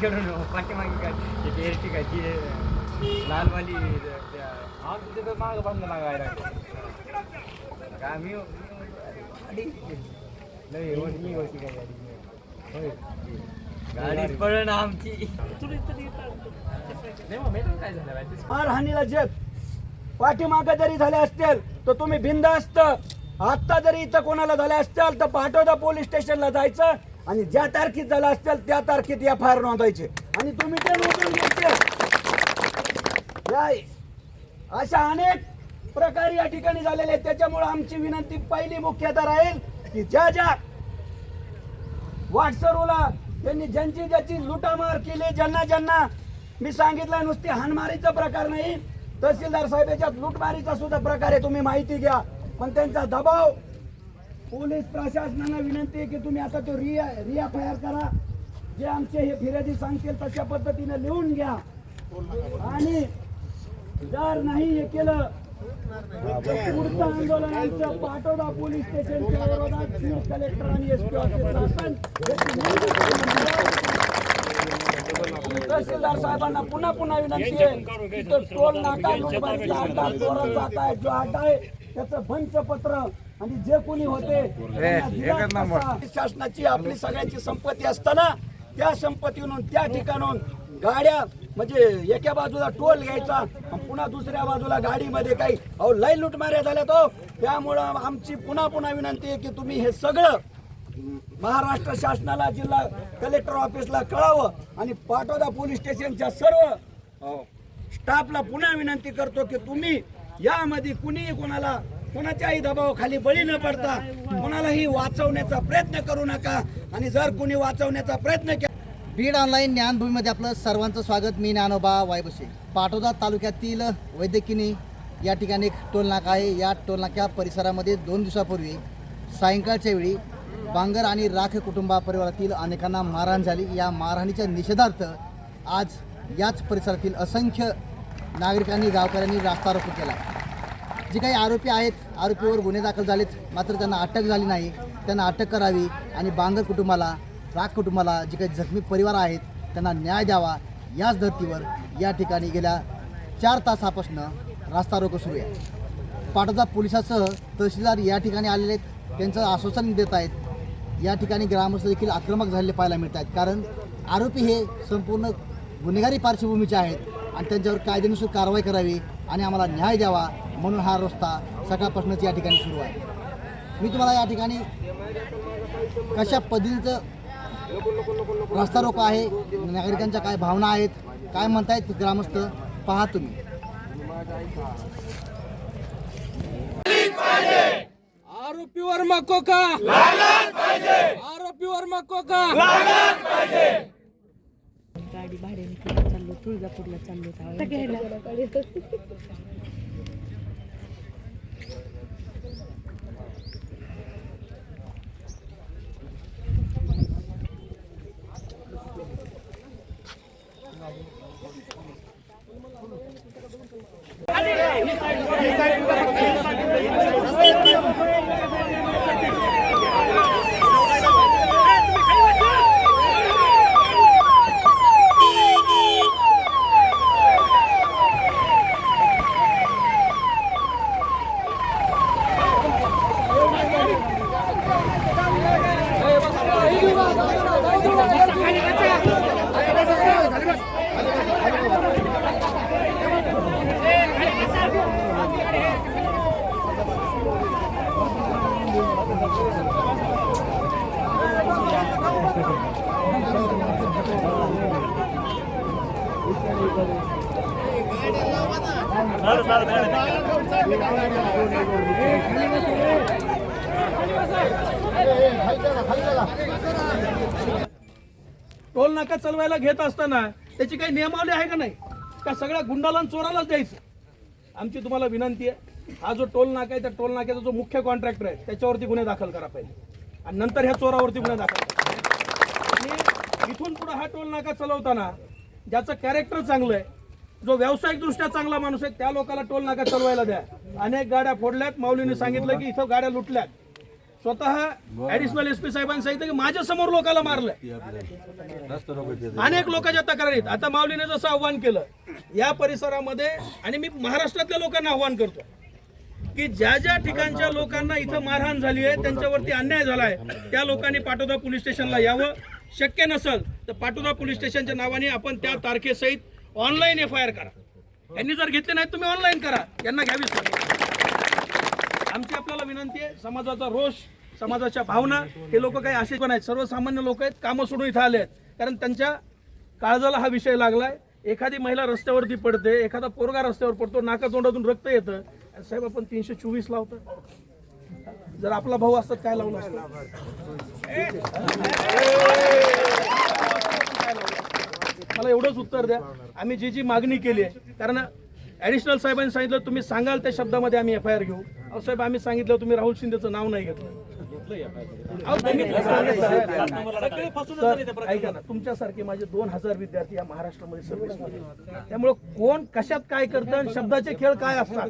खेळून पाठीमागे काय ते एर्टिगा ती लालवाली तिथे माग बंद लागायला आम्ही नाही मी होती काय गाडी गाडी पळण आमची काय झालं मारहाणीला जग पाठीमागे जरी झाले असतील तर तुम्ही बिनधास्त आत्ता जरी इथं कोणाला झाले असतील तर पाटोदा पोलीस स्टेशनला जायचं आणि ज्या तारखेत झालं असतील त्या तारखेत FIR नोंदवायचे आणि तुम्ही ते नोंदवून घ्यायचे. अशा अनेक प्रकार या ठिकाणी झालेले आहेत. त्याच्यामुळे आमची विनंती पहिली मुख्यतः राहील की ज्या ज्या वाटसरूला त्यांनी ज्यांची ज्याची लुटामार केली ज्यांना ज्यांना मी सांगितलं नुसती हाणमारीचा प्रकार नाही तहसीलदार साहेबांच्या लुटमारीचा सुद्धा प्रकार आहे तुम्ही माहिती घ्या पण त्यांचा दबाव पोलीस प्रशासनाला विनंती आहे की तुम्ही आता तो रिएफआयआर करा जे आमचे हे फिर्यादी सांगतील तशा पद्धतीने लिहून घ्या आणि जर नाही हे केलं तर पुढचं आंदोलन आमचं पाटोदा पोलीस स्टेशनच्या विरोधात चीफ कलेक्टर आणि SP ऑफिस तहसीलदार साहेबांना पुन्हा पुन्हा विनंती आहे की तो टोल नाका लुटमारीचा अड्डा चोरत जात आहे जो अड्डा आहे त्याचं बंच पत्र आणि जे कोणी होते शासनाची आपली सगळ्यांची संपत्ती असताना त्या संपत्तीवरून त्या ठिकाणून गाड्या म्हणजे एका बाजूला टोल घ्यायचा आणि पुन्हा दुसऱ्या बाजूला गाडीमध्ये काही लय लुटमाऱ्या झाल्या तो त्यामुळं आमची पुन्हा पुन्हा विनंती आहे की तुम्ही हे सगळं महाराष्ट्र शासनाला जिल्हा कलेक्टर ऑफिसला कळावं आणि पाटोदा पोलीस स्टेशनच्या सर्व स्टाफला पुन्हा विनंती करतो की तुम्ही यामध्ये कुणीही कोणाच्याही दबावाखाली बळी न पडता कोणालाही वाचवण्याचा प्रयत्न करू नका आणि जर कुणी वाचवण्याचा प्रयत्न केला. बीड ऑनलाईन ज्ञानभूमीमध्ये आपलं सर्वांचं स्वागत. मी ज्ञानोबा वायबसे. पाटोदा तालुक्यातील वैद्यकिनी या ठिकाणी एक टोलनाका आहे. या टोलनाक्या परिसरामध्ये 2 दिवसापूर्वी सायंकाळच्या वेळी बांगर आणि राख कुटुंबा परिवारातील अनेकांना मारहाण झाली. या मारहाणीच्या निषेधार्थ आज याच परिसरातील असंख्य नागरिकांनी गावकऱ्यांनी रास्ता रोको केला. जे काही आरोपी आहेत आरोपीवर गुन्हे दाखल झालेत मात्र त्यांना अटक झाली नाही. त्यांना अटक करावी आणि बांगर कुटुंबाला राख कुटुंबाला जे काही जखमी परिवार आहेत त्यांना न्याय द्यावा याच धर्तीवर या ठिकाणी गेल्या 4 तासापासून रास्ता रोको सुरू आहे. पाटोदा पोलिसासह तहसीलदार या ठिकाणी आलेले आहेत. त्यांचं आश्वासन देत आहेत. या ठिकाणी ग्रामस्थ देखील आक्रमक झालेले पाहायला मिळत आहेत कारण आरोपी हे संपूर्ण गुन्हेगारी पार्श्वभूमीचे आहेत आणि त्यांच्यावर कायदेनुसार कारवाई करावी आणि आम्हाला न्याय द्यावा म्हणून हा रस्ता सकाळपासूनच या ठिकाणी सुरू आहे. मी तुम्हाला या ठिकाणी कशा पद्धतीचं रस्ता रोको आहे नागरिकांच्या काय भावना आहेत काय म्हणतायत ग्रामस्थ पहा तुम्ही. आरोपीवर मकोका आरोपीवर मकोका गाडी भाड्याने चाललो तुळजापूरला चाललो घ्यायला टोल नाका चालवायला घेत असताना त्याची काही नियमावली आहे का नाही का सगळ्या गुंडाला चोरालाच द्यायचं. आमची तुम्हाला विनंती आहे हा जो टोल नाका आहे त्या टोल नाक्याचा जो मुख्य कॉन्ट्रॅक्टर आहे त्याच्यावरती गुन्हे दाखल करा पहिले आणि नंतर ह्या चोरावरती गुन्हे दाखल करा. आणि इथून पुढे हा टोल नाका चालवताना ज्याचं कॅरेक्टर चांगलं आहे जो व्यावसायिक दृष्ट्या चांगला माणूस आहे त्या लोकांना टोल नाका चालवायला द्या. अनेक गाड्या फोडल्यात. माऊलीने सांगितलं की इथं गाड्या लुटल्यात स्वतः ऍडिशनल SP साहेबांनी सांगितलं की माझ्या समोर लोकांना मारलंय. अनेक लोकांच्या तक्रारीत आता माऊलीने जसं आव्हान केलं या परिसरामध्ये, आणि मी महाराष्ट्रातल्या लोकांना आव्हान करतो की ज्या ज्या ठिकाणच्या लोकांना इथं मारहाण झाली आहे, त्यांच्यावरती अन्याय झालाय, त्या लोकांनी पाटोदा पोलीस स्टेशनला यावं. शक्य नसेल तर पाटोदा पोलीस स्टेशनच्या नावाने आपण त्या तारखेसहित ऑनलाईन FIR करा. यांनी जर घेतले नाही तुम्ही ऑनलाईन करा, यांना घ्यावीच लागेल. आमची आपल्याला विनंती आहे, समाजाचा रोष, समाजाच्या भावना, हे लोक काही असे पण आहेत, सर्वसामान्य लोक आहेत, कामं सोडून इथं आले आहेत, कारण त्यांच्या काळजाला हा विषय लागलाय. एखादी महिला रस्त्यावरती पडते, एखादा पोरगा रस्त्यावर पडतो, नाका तोंडातून रक्त येतं, साहेब आपण 324 लावतो. जर आपला भाऊ असतात काय लावलं असतं? मला एवढंच उत्तर द्या. आम्ही जी मागणी केली आहे, कारण ऍडिशनल साहेबांनी सांगितलं तुम्ही सांगाल त्या शब्दामध्ये आम्ही FIR घेऊ. अहो साहेब आम्ही सांगितलं, तुम्ही राहुल शिंदेचं नाव नाही घेतलं. ऐका ना, तुमच्यासारखे माझे 2000 विद्यार्थी या महाराष्ट्रामध्ये सर्व्हिसमध्ये, त्यामुळे कोण कशात काय करतं आणि शब्दाचे खेळ काय असतात,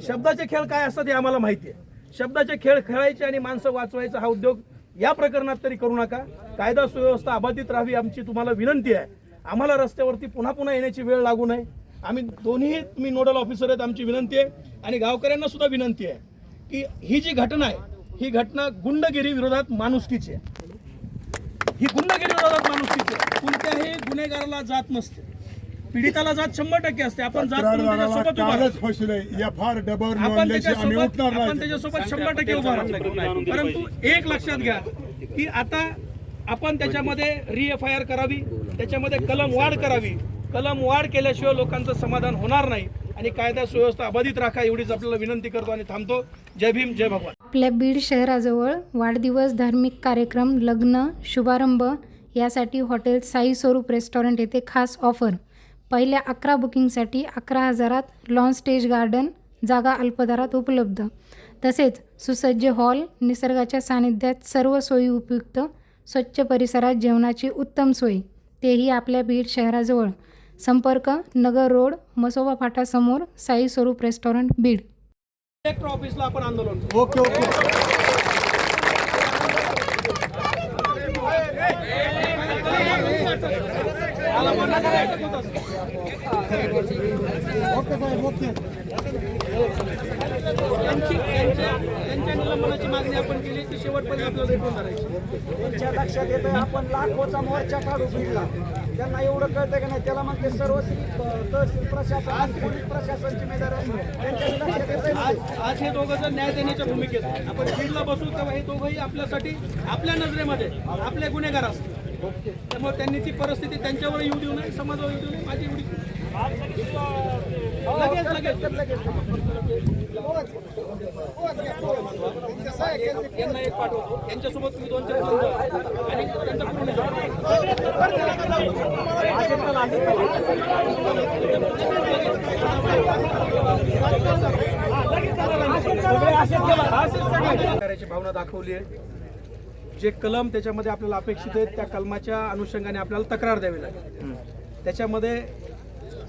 शब्दाचे खेळ काय असतात हे आम्हाला माहिती आहे. शब्दाचे खेळ खेळायचे आणि माणसं वाचवायचा हा उद्योग या प्रकरणात तरी करू नका. कायदा सुव्यवस्था अबाधित राहावी आमची तुम्हाला विनंती आहे. आम्हाला रस्त्यावरती पुन्हा पुन्हा येण्याची वेळ लागू नये. आम्ही दोन्ही तुम्ही नोडल ऑफिसर आहेत, आमची विनंती आहे. आणि गावकऱ्यांना सुद्धा विनंती आहे की ही जी घटना आहे, ही घटना गुंडगिरी विरोधात माणुसकीची आहे. ही गुंडगिरी विरोधात माणुसकीची आहे. कोणत्याही गुन्हेगाराला जात नसते, पीडिताला जात 100% असते. आपण जात म्हणून त्याच्यासोबत उभा राहतो. आपण त्याच्यासोबत 100% उभा राहतो. परंतु एक लक्षात घ्या की आता आपण त्याच्यामध्ये FIR करावी, त्याच्यामध्ये कलम वाढ करावी. कलम वाढ केल्याशिवाय लोकांचं समाधान होणार नाही आणि कायदा सुव्यवस्था अबाधित राखा, एवढीच आपल्याला विनंती करतो आणि थांबतो. जय भीम, जय भगवान. आपल्या बीड शहराजवळ वाढदिवस, धार्मिक कार्यक्रम, लग्न, शुभारंभ यासाठी हॉटेल साई स्वरूप रेस्टॉरंट येथे खास ऑफर. पहिल्या 11 बुकिंगसाठी 11,000त लॉन स्टेज गार्डन, जागा अल्पदरात उपलब्ध. तसेच सुसज्ज हॉल, निसर्गाच्या सानिध्यात सर्व सोयी उपयुक्त, स्वच्छ परिसरात जेवणाची उत्तम सोय, तेही आपल्या बीड शहराजवळ. संपर्क नगर रोड, मसोबा फाटासमोर, साई स्वरूप रेस्टॉरंट, बीड. कलेक्टर ऑफिसला आपण आंदोलन. Okay okay. त्यांच्या निलंबनाची मागणी आपण केली, ती शेवटपर्यंत आपल्याला भेटून करायची. त्यांच्या लक्षात येतं आपण लाखोचा मोर्चा काढू बीडला. त्यांना एवढं कळतं की नाही, त्याला म्हणते सर्व तहसील प्रशासन, पोलीस प्रशासन जिम्मेदार आहे. त्यांच्या लक्षात येतं. आज हे दोघं जर न्याय देण्याच्या भूमिकेत आपण बीडला बसू तेव्हा हे दोघंही आपल्यासाठी, आपल्या नजरेमध्ये आपले गुन्हेगार असतात. त्यामुळे त्यांनी ती परिस्थिती त्यांच्यावर येऊ देऊ नये, समाजावर येऊ देऊ नये. माझी एवढी यांना एक पाठवतो, त्यांच्यासोबत तुम्ही 2-4 जण जा आणि त्यांचा पूर्ण करायची भावना दाखवली आहे. जे कलम त्याच्यामध्ये आपल्याला अपेक्षित आहेत त्या कलमाच्या अनुषंगाने आपल्याला तक्रार द्यावी लागेल. त्याच्यामध्ये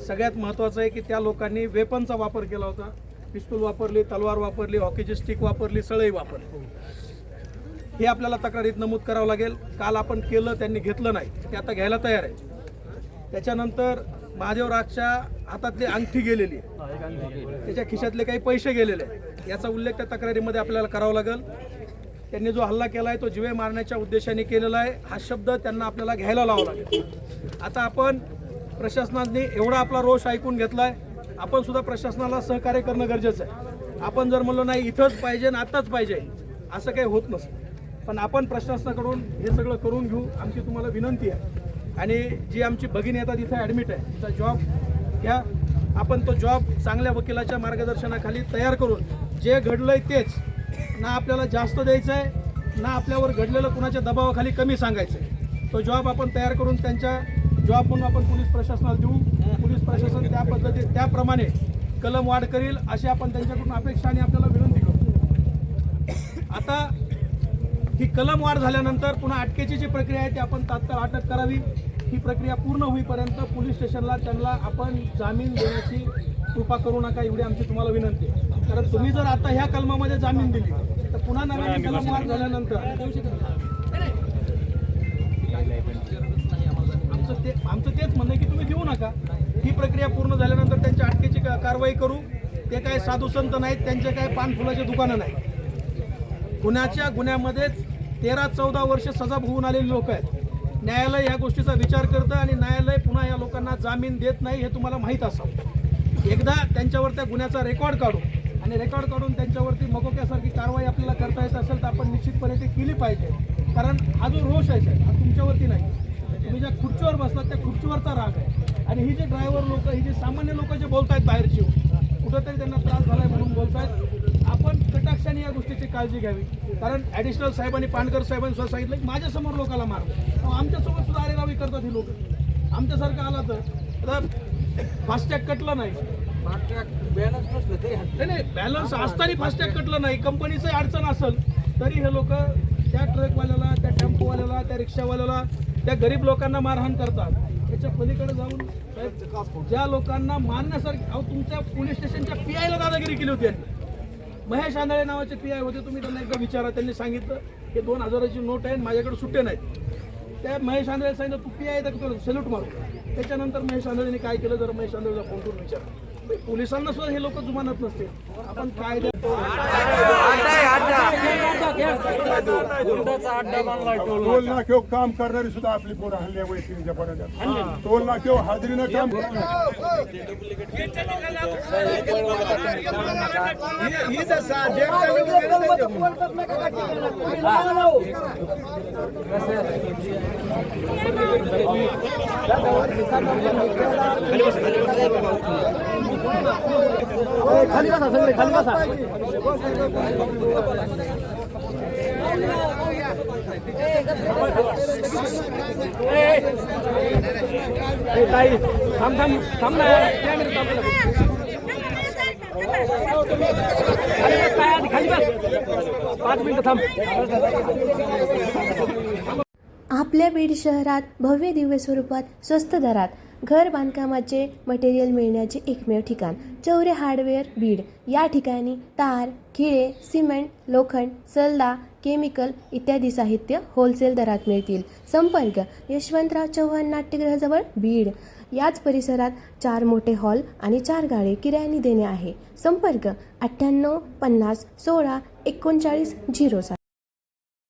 सगळ्यात महत्त्वाचं आहे की त्या लोकांनी वेपनचा वापर केला होता. पिस्तूल वापरली, तलवार वापरली, हॉकीची स्टिक वापरली, सळई वापरली. हे आपल्याला तक्रारीत नमूद करावं लागेल. काल आपण केलं, त्यांनी घेतलं नाही, ते आता घ्यायला तयार आहे. त्याच्यानंतर महादेवराजच्या हातातली अंगठी गेलेली, त्याच्या खिशातले काही पैसे गेलेले, याचा उल्लेख त्या तक्रारीमध्ये आपल्याला करावा लागेल. त्यांनी जो हल्ला केला आहे तो जीवे मारण्याच्या उद्देशाने केलेला आहे, हा शब्द त्यांना आपल्याला घ्यायला लावावा लागेल. आता आपण प्रशासनाने एवढा आपला रोष ऐकून घेतलाय, आपण सुद्धा प्रशासनाला सहकार्य करणं गरजेचं आहे. आपण जर म्हणलो नाही इथंच पाहिजे ना आताच पाहिजे, असं काही होत नसतं. पण आपण प्रशासनाकडून हे सगळं करून घेऊ, आमची तुम्हाला विनंती आहे. आणि जी आमची भगिनी येतात इथं ॲडमिट आहे, तिचा जॉब घ्या. आपण तो जॉब चांगल्या वकिलाच्या मार्गदर्शनाखाली तयार करून जे घडलंय तेच, ना आपल्याला जास्त द्यायचं आहे ना आपल्यावर घडलेलं कुणाच्या दबावाखाली कमी सांगायचं आहे. तो जॉब आपण तयार करून त्यांच्या जॉब म्हणून आपण पोलीस प्रशासनाला देऊ. पोलीस प्रशासन त्या पद्धतीने त्याप्रमाणे कलम वाढ करील अशी आपण त्यांच्याकडून अपेक्षा आणि आपल्याला विनंती करतो. आता ही कलम वाढ झाल्यानंतर पुन्हा अटकेची जी प्रक्रिया आहे ती आपण तात्काळ अटक करावी. ही प्रक्रिया पूर्ण होईपर्यंत पोलीस स्टेशनला त्यांना आपण जामीन देण्याची कृपा करू नका, एवढी आमची तुम्हाला विनंती आहे. कारण तुम्ही जर आता ह्या कलमामध्ये जामीन दिली तर पुन्हा नव्याने कलम वाढ झाल्यानंतर आमचं तेच म्हणणं आहे की तुम्ही देऊ नका. ही प्रक्रिया पूर्ण झाल्यानंतर त्यांच्या अटकेची कारवाई करू. ते काय साधू संत नाहीत, त्यांचे काय पानफुलाचे दुकानं नाही. गुन्ह्यामध्ये 13-14 वर्ष सजा भोगून आलेली लोक आहेत. न्यायालय या गोष्टीचा विचार करतं आणि न्यायालय पुन्हा या लोकांना जामीन देत नाही हे तुम्हाला माहीत असावं. एकदा त्यांच्यावर त्या गुन्ह्याचा रेकॉर्ड काढू आणि रेकॉर्ड काढून त्यांच्यावरती मकोक्यासारखी कारवाई आपल्याला करता येत असेल तर आपण निश्चितपणे ती केली पाहिजे. कारण हा जो रोष आहे साहेब, हा तुमच्यावरती नाही. तुम्ही ज्या खुर्चीवर बसलात त्या खुर्चीवरचा राग आहे. आणि ही जे ड्रायव्हर लोक, ही जे सामान्य लोक जे बोलतायत बाहेरची, कुठंतरी त्यांना त्रास झालाय म्हणून बोलतायत. आपण कटाक्षाने या गोष्टीची काळजी घ्यावी. कारण ॲडिशनल साहेबांनी, पानकर साहेबांनी सुद्धा सांगितलं की माझ्यासमोर लोकांना मारलं. आमच्यासोबत सुद्धा आरेरावी करतात ही लोक. आमच्यासारखं आला तर फास्टॅग कटलं नाही, नाही बॅलन्स असताना फास्टॅग कटलं नाही, कंपनीचं अडचण असेल तरी हे लोक त्या ट्रकवाल्याला, त्या टेम्पोवाल्याला, त्या रिक्षावाल्याला, त्या गरीब लोकांना मारहाण करतात. याच्या पलीकडे जाऊन साहेब ज्या लोकांना मारण्यासारखी, अहो तुमच्या पोलीस स्टेशनच्या PIला दादागिरी केली होती. महेश आंधळे नावाचे PI होते, तुम्ही त्यांना एकदा विचारा. त्यांनी सांगितलं की 2000ची नोट आहे, माझ्याकडे सुट्टे नाहीत. त्या महेश आंधळे सांगितलं तू PI तर सल्यूट मारू. त्याच्यानंतर महेश आंधळेने काय केलं, जर महेश आंधळेचा फोन करून विचारलं. पोलिसांना सुद्धा हे लोक जुमानत नसते. आपण काय टोल नाक्यावर काम करणारी सुद्धा आपली पोरं हल्ल्या वैशिष्ट्यांच्या पर्यंत टोल नाक्यावर हाजरीनं काम खाली बसा, सगळे खाली बसा. ताई थांब थांब थांब ना, खाली बस, 5 मिनिटं थांब. आपल्या बीड शहरात भव्य दिव्य स्वरूपात स्वस्त दरात घर बांधकामाचे मटेरियल मिळण्याचे एकमेव ठिकाण चौरे हार्डवेअर बीड. या ठिकाणी तार, खिळे, सिमेंट, लोखंड, सल्ला, केमिकल इत्यादी साहित्य होलसेल दरात मिळतील. संपर्क यशवंतराव चव्हाण नाट्यगृहाजवळ बीड. याच परिसरात 4 मोठे हॉल आणि 4 गाळे किरायाने देणे आहे. संपर्क 98 50 16 39 07.